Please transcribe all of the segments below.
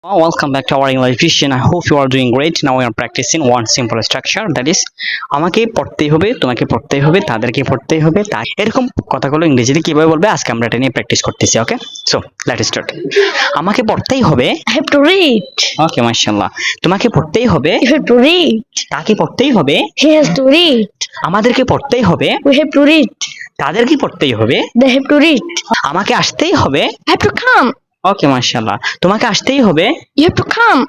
Welcome back to our English vision. I hope you are doing great. Now we are practicing one simple structure, that is আমাকে পড়তেই হবে, তোমাকে পড়তেই হবে, তাদেরকে পড়তেই হবে, তাই এরকম কথাগুলো ইংরেজিতে কিভাবে বলবে আজকে আমরা এটা নিয়ে প্র্যাকটিস করতেছি। ওকে, সো লেটস স্টার্ট। আমাকে পড়তেই হবে, I have to read. ওকে মাশাআল্লাহ। তোমাকে পড়তেই হবে, You have to read. তাকে পড়তেই হবে, He has to read. আমাদেরকে পড়তেই হবে, We have to read. তাদেরকে পড়তেই হবে, They have to read. আমাকে আসতেই হবে, I have to come. ওকে মাশাআল্লাহ। তোমাকে আসতেই হবে, You have to come.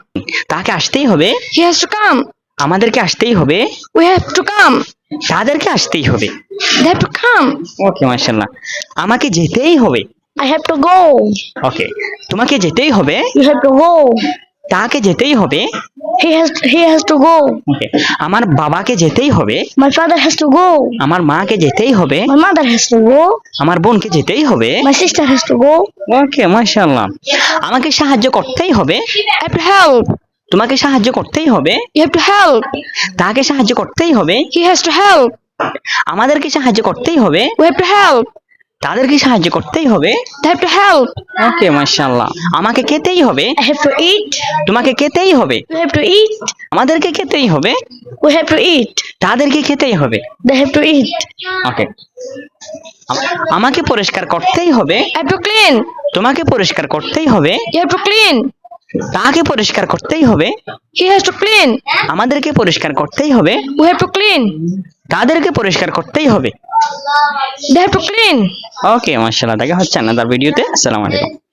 তাকে আসতেই হবে, He has to come. আমাদেরকে আসতেই হবে, We have to come. তাদেরকে আসতেই হবে, They have to come. ওকে মাশাআল্লাহ। আমাকে যেতেই হবে, I have to go. ওকে। তোমাকে যেতেই হবে, You have to go. তাকে যেতেই হবে, He has to go. ওকে। আমার বাবাকে যেতেই হবে, My father has to go. আমার মাকে যেতেই হবে, My mother has to go. আমার বোনকে যেতেই হবে, My sister has to go. ওকে মাশাআল্লাহ। আমাকে সাহায্য করতেই হবে, I have to help. তোমাকে সাহায্য করতেই হবে, You have to help. তাকে সাহায্য করতেই হবে, He has to help. আমাদেরকে সাহায্য করতেই হবে, We have to help. তাদেরকে সাহায্য করতেই হবে, They have to help. ওকে মাশাআল্লাহ। আমাকে খেতেই হবে, I have to eat. তোমাকে খেতেই হবে, We have to eat. আমাদেরকে খেতেই হবে, We have to eat. তাদেরকে খেতেই হবে, They have to eat. ওকে। আমাকে পরিষ্কার করতেই হবে, I have to clean. তোমাকে পরিষ্কার করতেই হবে, You have to clean. তাকে পরিষ্কার করতেই হবে, He has to clean. আমাদেরকে পরিষ্কার করতেই হবে, We have to clean. তাদেরকে পরিষ্কার করতেই হবে, They have to clean. ওকে মাশাআল্লাহ। দেখা হচ্ছে আনাদার ভিডিওতে। আসসালামু আলাইকুম।